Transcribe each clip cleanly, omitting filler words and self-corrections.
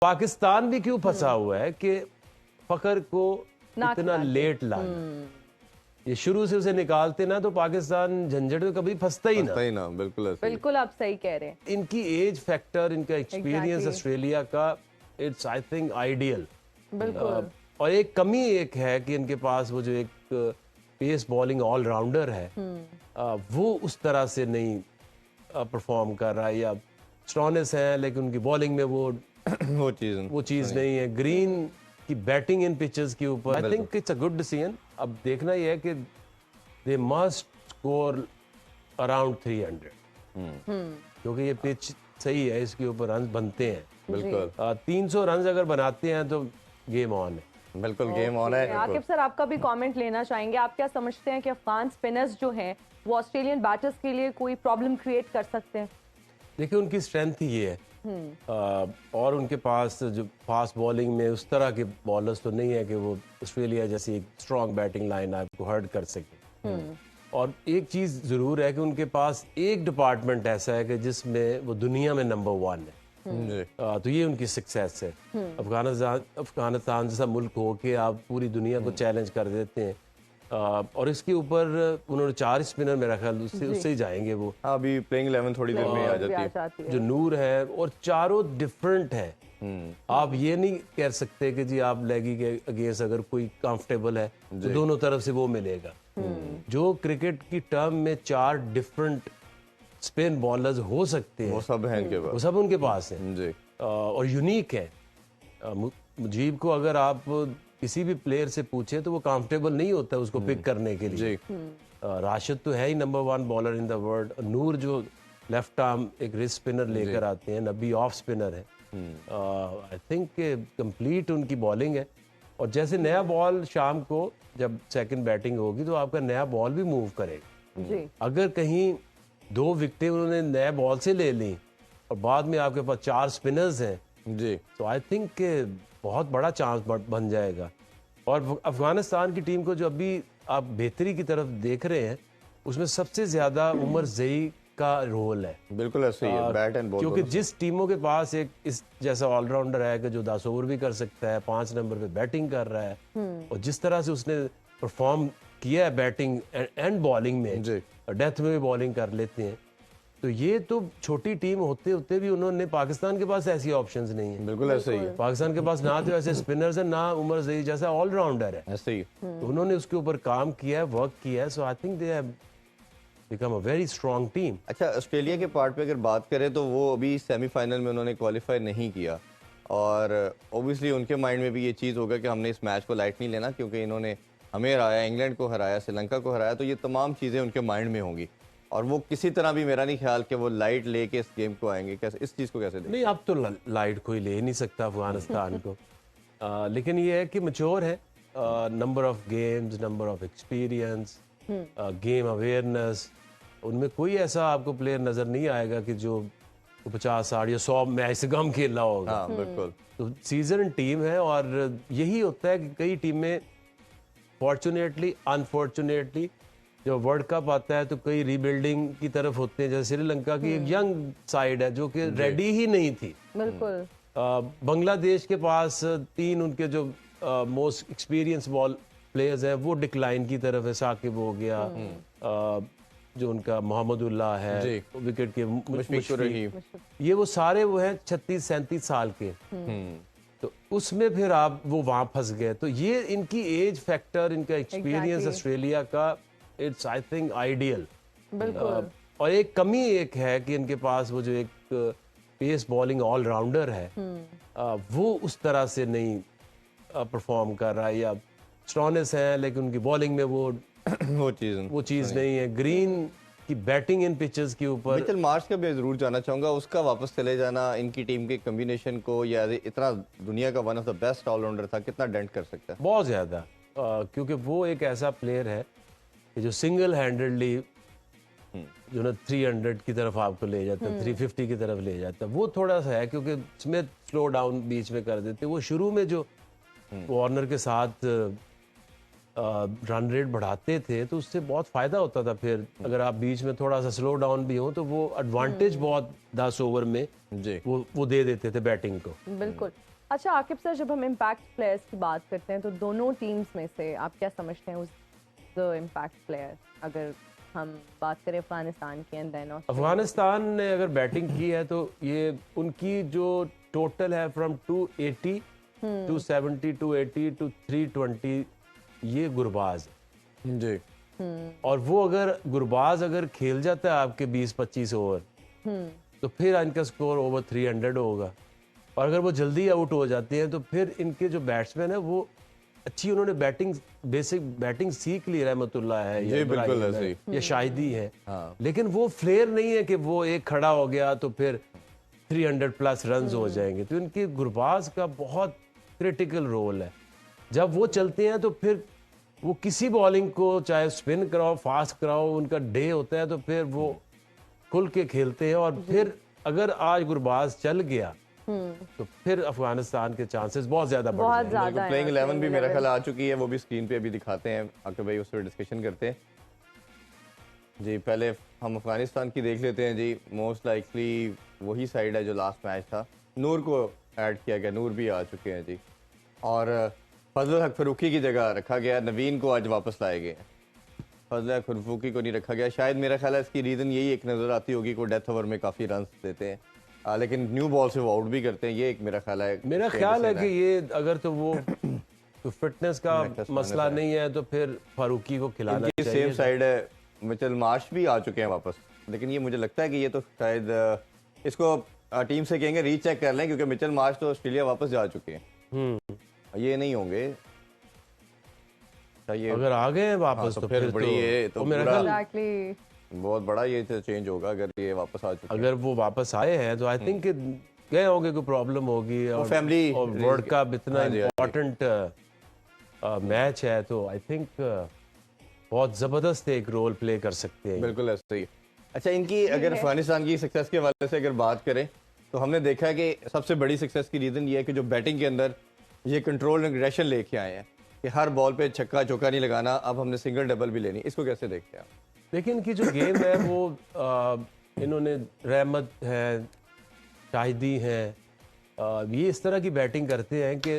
पाकिस्तान भी क्यों फंसा हुआ है कि फखर को इतना लेट लाना, ये शुरू से उसे निकालते ना तो पाकिस्तान झंझट में कभी फंसता ही ना। बिल्कुल बिल्कुल आप सही कह रहे हैं। इनकी एज फैक्टर, इनका एक्सपीरियंस ऑस्ट्रेलिया का, इट्स आई थिंक आइडियल। बिल्कुल। और एक कमी एक है कि इनके पास वो जो एक पेस बॉलिंग ऑलराउंडर है वो उस तरह से नहीं परफॉर्म कर रहा है, या स्ट्रॉनेस है लेकिन उनकी बॉलिंग में वो चीज नहीं है। ग्रीन की बैटिंग इन पिचेस के ऊपर आई think it's a good decision. अब देखना ये है कि दे मस्ट स्कोर अराउंड 300 क्योंकि ये पिच सही है, इसके ऊपर रन बनते हैं। बिल्कुल 300 रन अगर बनाते हैं तो गेम ऑन है। बिल्कुल गेम ऑन है। आकिब सर, आपका भी कमेंट लेना चाहेंगे। आप क्या समझते हैं कि अफगान स्पिनर्स जो हैं वो ऑस्ट्रेलियन बैटर्स के लिए कोई प्रॉब्लम क्रिएट कर सकते हैं? देखिए उनकी स्ट्रेंथ ही ये है और उनके पास जो फास्ट बॉलिंग में उस तरह के बॉलर्स तो नहीं है कि वो ऑस्ट्रेलिया जैसी एक स्ट्रॉन्ग बैटिंग लाइन आपको हर्ट कर सके। और एक चीज़ ज़रूर है कि उनके पास एक डिपार्टमेंट ऐसा है कि जिसमें वो दुनिया में नंबर 1 है। तो ये उनकी सक्सेस है। अफगानिस्तान जैसा मुल्क हो के आप पूरी दुनिया को चैलेंज कर देते हैं और इसके ऊपर उन्होंने 4 स्पिनर मेरा ख्याल उससे ही जाएंगे वो। अभी प्लेइंग 11 थोड़ी देर में आ जाती है। जो नूर है और चारों डिफरेंट है। आप ये नहीं कह सकते कि जी आप लेगी के अगेंस्ट अगर कोई कंफर्टेबल है तो दोनों तरफ से वो मिलेगा। जो क्रिकेट की टर्म में 4 डिफरेंट स्पिन बॉलर्स हो सकते हैं वो सब हैं इनके पास, वो सब उनके पास हैं जी। और यूनिक है। मुजीब को अगर आप किसी भी प्लेयर से पूछे तो वो कंफर्टेबल नहीं होता है उसको पिक करने के लिए। राशिद तो है ही number 1 bowler in the world. Noor जो लेफ्ट आर्म एक रिस्ट स्पिनर लेकर आते हैं, नबी ऑफ स्पिनर है। आई थिंक कंप्लीट उनकी बॉलिंग है। और जैसे नया बॉल शाम को जब सेकंड बैटिंग होगी तो आपका नया बॉल भी मूव करेगा। अगर कहीं 2 विकेटें उन्होंने नए बॉल से ले ली और बाद में आपके पास 4 स्पिनर्स हैं जी, तो आई थिंक बहुत बड़ा चांस बन जाएगा। और अफगानिस्तान की टीम को जो अभी आप बेहतरी की तरफ देख रहे हैं उसमें सबसे ज्यादा उमर ज़ई का रोल है। बिल्कुल ऐसे ही है, बैट एंड बॉल। क्योंकि जिस टीमों के पास एक इस जैसा ऑलराउंडर है कि जो 10 ओवर भी कर सकता है, 5 नंबर पे बैटिंग कर रहा है और जिस तरह से उसने परफॉर्म किया है बैटिंग एंड बॉलिंग में, डेथ में भी बॉलिंग कर लेते हैं, तो ये तो छोटी टीम होते होते भी उन्होंने, पाकिस्तान के पास ऐसी ऑप्शंस नहीं है। बिल्कुल ऐसे ही है। पाकिस्तान के पास ना तो ऐसे स्पिनर्स है ना उमर ज़ई जैसा ऑलराउंडर है। ऐसे ही तो उन्होंने उसके ऊपर काम किया है, वर्क किया है। So I think they have become a very strong team. अच्छा, ऑस्ट्रेलिया के पार्ट पे अगर बात करें तो वो अभी सेमीफाइनल में उन्होंने क्वालिफाई नहीं किया और ऑब्वियसली उनके माइंड में भी ये चीज़ होगा कि हमने इस मैच को लाइट नहीं लेना क्योंकि इन्होंने हमें हराया, इंग्लैंड को हराया, श्रीलंका को हराया, तो ये तमाम चीज़ें उनके माइंड में होंगी और वो किसी तरह भी मेरा नहीं ख्याल कि वो लाइट लेके इस गेम को आएंगे। कैसे इस चीज़ को कैसे देखें? नहीं, अब तो लाइट कोई ले नहीं सकता अफगानिस्तान को। लेकिन ये है कि मैच्योर है, number of games, number of experience, game awareness, उनमें कोई ऐसा आपको प्लेयर नजर नहीं आएगा कि जो 50, 60 या 100 मैच से कम खेल रहा होगा। हाँ, बिल्कुल। तो सीजन टीम है और यही होता है कि कई टीमें फॉर्चुनेटली अनफॉर्चुनेटली जब वर्ल्ड कप आता है तो कई रीबिल्डिंग की तरफ होते हैं। जैसे श्रीलंका की एक यंग साइड है जो कि रेडी ही नहीं थी। बिल्कुल। बांग्लादेश के पास 3 उनके जो मोस्ट एक्सपीरियंस बॉल प्लेयर्स हैं वो डिक्लाइन की तरफ है। साकिब हो गया, जो उनका मोहम्मदुल्लाह है विकेट के, मुशफिक, ये वो सारे वो हैं 36-37 साल के। तो उसमें फिर आप वो वहां फंस गए। तो ये इनकी एज फैक्टर, इनका एक्सपीरियंस ऑस्ट्रेलिया का, इट्स आई थिंक आइडियल। बिल्कुल। और एक कमी एक है कि इनके पास वो जो एक पेस बॉलिंग ऑलराउंडर है वो उस तरह से नहीं परफॉर्म कर रहा है, या स्ट्रॉनेस है लेकिन उनकी बॉलिंग में वो चीज नहीं है। ग्रीन की बैटिंग इन पिचेस के ऊपर। मिचेल मार्श का भी जरूर जानना चाहूंगा, उसका वापस चले जाना इनकी टीम के कॉम्बिनेशन को, या इतना दुनिया का one of the best allrounder था, कितना डेंट कर सकता है? बहुत ज्यादा, क्योंकि वो एक ऐसा प्लेयर है कि जो सिंगल हैंडेडली जो ना 300 की तरफ आपको ले जाता है, 350 की तरफ ले जाता है। वो थोड़ा सा है क्योंकि स्मिथ स्लो डाउन बीच में कर देते। वो शुरू में जो वार्नर के साथ रन रेट बढ़ाते थे तो उससे बहुत फायदा होता था। फिर अगर आप बीच में थोड़ा सा स्लो डाउन भी हो तो वो एडवांटेज बहुत 10 ओवर में वो दे देते थे बैटिंग को। बिल्कुल। अच्छा आकिब सर, जब हम इम्पैक्ट प्लेयर्स की बात करते हैं तो दोनों टीम्स में से आप क्या समझते हैं उस द इम्पैक्ट प्लेयर, अगर हम बात करें अफगानिस्तान की एंड देन अफगानिस्तान ने अगर बैटिंग की है तो ये उनकी जो टोटल है फ्रॉम 280 270 280 टू 320, ये गुरबाज है। जी। और वो अगर गुरबाज अगर खेल जाता है आपके 20-25 ओवर तो फिर इनका स्कोर ओवर 300 होगा। और अगर वो जल्दी आउट हो जाते हैं तो फिर इनके जो बैट्समैन है वो अच्छी, उन्होंने बैटिंग बेसिक बैटिंग सीख ली, रहमतुल्लाह है जी, बिल्कुल ऐसे ही। या शाहिदी है, हाँ। लेकिन वो फ्लेयर नहीं है कि वो एक खड़ा हो गया तो फिर 300 प्लस रन हो जाएंगे। तो इनके गुरबाज का बहुत क्रिटिकल रोल है। जब वो चलते हैं तो फिर वो किसी बॉलिंग को चाहे स्पिन कराओ फास्ट कराओ, उनका डे होता है तो फिर वो खुल के खेलते हैं। और फिर अगर आज गुरबाज चल गया तो फिर अफगानिस्तान के चांसेस बहुत ज्यादा बढ़ बहुत जाएंगे। ज्यादा प्लेइंग है 11 भी मेरा ख्याल आ चुकी है, वो भी स्क्रीन पे अभी दिखाते हैं, आके भाई उस पर डिस्कशन करते हैं। जी, पहले हम अफगानिस्तान की देख लेते हैं जी। मोस्ट लाइकली वही साइड है जो लास्ट मैच था, नूर को ऐड किया गया, नूर भी आ चुके हैं जी। और फजल हक फरूकी की जगह रखा गया, नवीन को आज वापस लाए गए हैं, फजल हक फरूकी को नहीं रखा गया। शायद मेरा ख्याल है इसकी रीज़न यही एक नज़र आती होगी को डेथ ओवर में काफ़ी रन देते हैं, लेकिन न्यू बॉल से वो आउट भी करते हैं। ये एक मेरा ख्याल है कि ये अगर तो वो तो फिटनेस का मसला नहीं है तो फिर फारूकी को खिलाना चाहिए। सेम साइड है, मिचेल मार्श भी आ चुके हैं वापस, लेकिन ये मुझे लगता है कि ये तो शायद इसको टीम से कहेंगे रीचेक कर लें, क्योंकि मिचेल मार्श तो ऑस्ट्रेलिया वापस जा चुके हैं, ये नहीं होंगे। ये अगर आ गए हैं वापस हाँ, तो फिर बड़ी ये तो मेरा पूरा एग्जैक्टली बहुत बड़ा ये चेंज होगा अगर ये वापस आ चुके हैं। अगर वो वापस आए हैं तो आई थिंक गए होंगे, कोई प्रॉब्लम होगी और फैमिली और वर्ल्ड कप इतना हाँ जी, हाँ जी। इम्पोर्टेंट मैच है तो आई थिंक बहुत जबरदस्त एक रोल प्ले कर सकते हैं। बिल्कुल ऐसा ही है। अच्छा, इनकी अगर अफगानिस्तान की सक्सेस के हवाले से अगर बात करें तो हमने देखा है कि सबसे बड़ी सक्सेस की रीज़न ये है कि जो बैटिंग के अंदर ये कंट्रोल एग्रेशन लेके आए हैं कि हर बॉल पे छक्का चौका नहीं लगाना, अब हमने सिंगल डबल भी लेनी। इसको कैसे देखते हैं आप? लेकिन इनकी जो गेम है वो इन्होंने रहमत है, शाहिदी है, ये इस तरह की बैटिंग करते हैं कि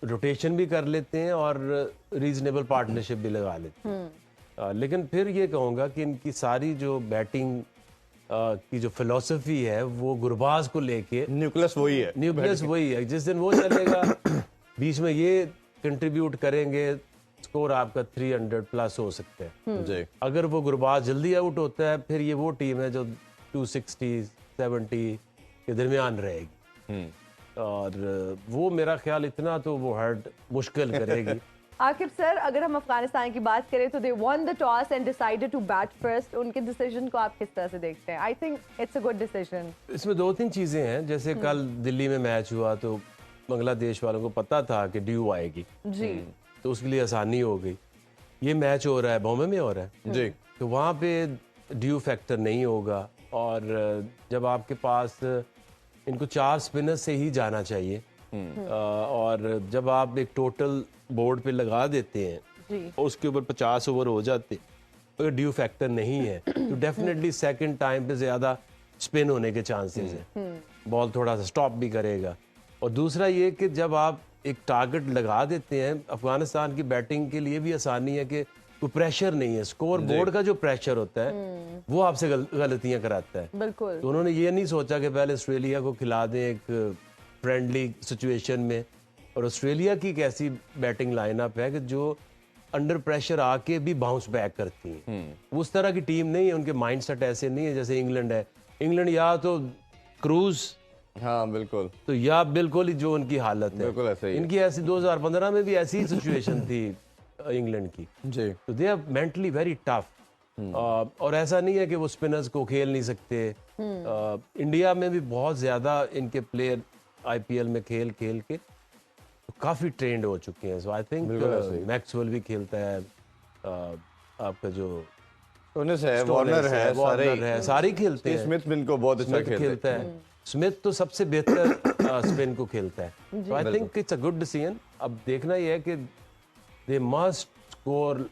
रोटेशन भी कर लेते हैं और रीजनेबल पार्टनरशिप भी लगा लेते हैं। लेकिन फिर ये कहूँगा कि इनकी सारी जो बैटिंग की जो फिलॉसफी है वो गुरबाज को लेके न्यूक्लियस वही है। जिस दिन वो चलेगा बीच में ये कंट्रीब्यूट करेंगे, स्कोर आपका 300 प्लस हो सकते हैं जी। अगर वो गुरबाज जल्दी आउट होता है। फिर ये वो टीम है जो 260-70 के दरमियान रहेगी और वो मेरा ख्याल इतना तो वो हर्ट मुश्किल करेगी। आकिब सर, अगर हम अफगानिस्तान की बात करें तो they won the toss and decided to bat first, उनके डिसीजन को आप किस तरह से देखते हैं? I think it's a good decision. इसमें 2-3 चीजें हैं, जैसे कल दिल्ली में मैच हुआ तो बांग्लादेश वालों को पता था कि ड्यू आएगी जी, तो उसके लिए आसानी हो गई। ये मैच हो रहा है बॉम्बे में हो रहा है जी, तो वहाँ पे ड्यू फैक्टर नहीं होगा और जब आपके पास इनको 4 स्पिनर से ही जाना चाहिए और जब आप एक टोटल बोर्ड पे लगा देते हैं जी, और उसके ऊपर 50 ओवर हो जाते अगर ड्यू फैक्टर नहीं है तो डेफिनेटली सेकंड टाइम पे ज़्यादा स्पिन होने के चांसेस हैं, बॉल थोड़ा सा स्टॉप भी करेगा। और दूसरा ये कि जब आप एक टारगेट लगा देते हैं, अफगानिस्तान की बैटिंग के लिए भी आसानी है कि कोई प्रेशर नहीं है, स्कोर बोर्ड का जो प्रेशर होता है वो आपसे गलतियां कराता है। बिल्कुल। तो उन्होंने ये नहीं सोचा कि पहले ऑस्ट्रेलिया को खिला दें एक फ्रेंडली सिचुएशन में, और ऑस्ट्रेलिया की एक ऐसी बैटिंग लाइनअप है कि जो अंडर प्रेशर आके भी बाउंस बैक करती है। उस तरह की टीम नहीं है, उनके माइंडसेट ऐसे नहीं है जैसे इंग्लैंड है। इंग्लैंड या तो क्रूज, हाँ बिल्कुल, तो या बिल्कुल ही जो उनकी हालत है बिल्कुल ऐसे ही है। इनकी ऐसी 2015 में भी ऐसी ही सिचुएशन थी इंग्लैंड की। जी, तो they are mentally very tough और ऐसा नहीं है कि वो स्पिनर्स को खेल नहीं सकते। इंडिया में भी बहुत ज्यादा इनके प्लेयर आईपीएल में खेल खेल के तो काफी ट्रेंड हो चुके हैं। सो आई थिंक मैक्सवेल भी खेलता है, आपका जो टोनिस है, वार्नर है, सारे खेलते हैं। स्मिथ भी इनको बहुत अच्छा खेलता है, स्मिथ तो सबसे बेहतर स्पिन को खेलता है। तो आई think it's a good decision. अब देखना ये है कि दे मस्ट स्कोर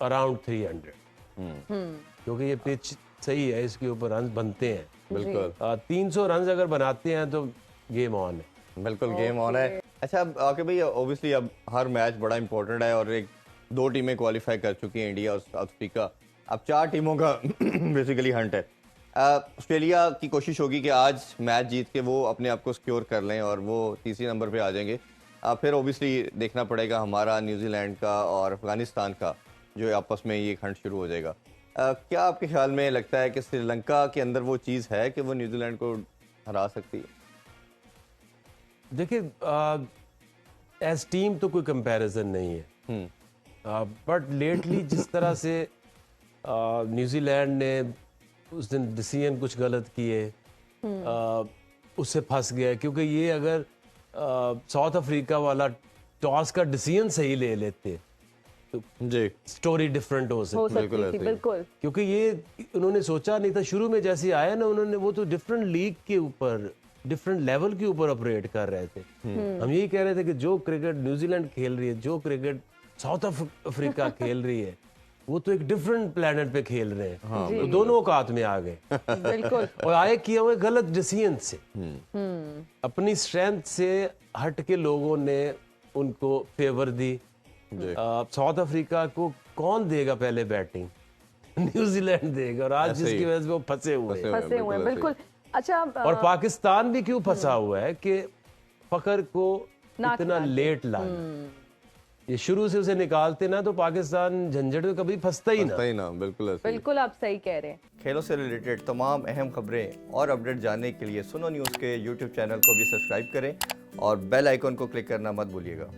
अराउंड 300 क्योंकि ये पिच सही है, इसके ऊपर रन बनते हैं। बिल्कुल 300 रन अगर बनाते हैं तो गेम ऑन है। बिल्कुल गेम ऑन है। अच्छा अब आके भाई ऑब्वियसली अब हर मैच बड़ा इंपॉर्टेंट है और एक 2 टीमें क्वालिफाई कर चुकी हैं, इंडिया और साउथ अफ्रीका। अब 4 टीमों का बेसिकली हंट है। ऑस्ट्रेलिया की कोशिश होगी कि आज मैच जीत के वो अपने आप को सिक्योर कर लें और वो तीसरे नंबर पे आ जाएंगे। फिर ऑब्वियसली देखना पड़ेगा हमारा, न्यूजीलैंड का और अफगानिस्तान का, जो आपस में ये हंट शुरू हो जाएगा। क्या आपके ख्याल में लगता है कि श्रीलंका के अंदर वो चीज़ है कि वो न्यूजीलैंड को हरा सकती है? देखिए, एज टीम तो कोई कंपैरिजन नहीं है, बट लेटली जिस तरह से न्यूजीलैंड ने उस दिन डिसीजन कुछ गलत किए, उससे फंस गया, क्योंकि ये अगर साउथ अफ्रीका वाला टॉस का डिसीजन सही ले लेते तो जी स्टोरी डिफरेंट हो सकती। सकती थी, बिल्कुल। क्योंकि ये उन्होंने सोचा नहीं था शुरू में, जैसे आया ना उन्होंने, वो तो डिफरेंट लीग के ऊपर, डिफरेंट लेवल के ऊपर ऑपरेट कर रहे थे। हम यही कह रहे थे कि जो क्रिकेट न्यूजीलैंड खेल रही है, जो क्रिकेट साउथ अफ्रीका खेल रही है, वो तो एक डिफरेंट प्लेनेट पे खेल रहे हैं। तो दोनों औकात में आ गए बिल्कुल। और आए किए हुए गलत डिसीजन से, अपनी स्ट्रेंथ से हट के लोगों ने उनको फेवर दी। साउथ अफ्रीका को कौन देगा पहले बैटिंग? न्यूजीलैंड देगा, और आज जिसकी वजह से वो फंसे हुए हैं, बिल्कुल। अच्छा, और पाकिस्तान भी क्यों फंसा हुआ है कि फखर को इतना लेट लाया। ये शुरू से उसे निकालते ना तो पाकिस्तान झंझट में कभी फंसता ही ना। बिल्कुल ऐसे ही। बिल्कुल आप सही कह रहे हैं। खेलों से रिलेटेड तमाम अहम खबरें और अपडेट जानने के लिए सुनो न्यूज़ के YouTube चैनल को भी सब्सक्राइब करें और बेल आइकन को क्लिक करना मत भूलिएगा।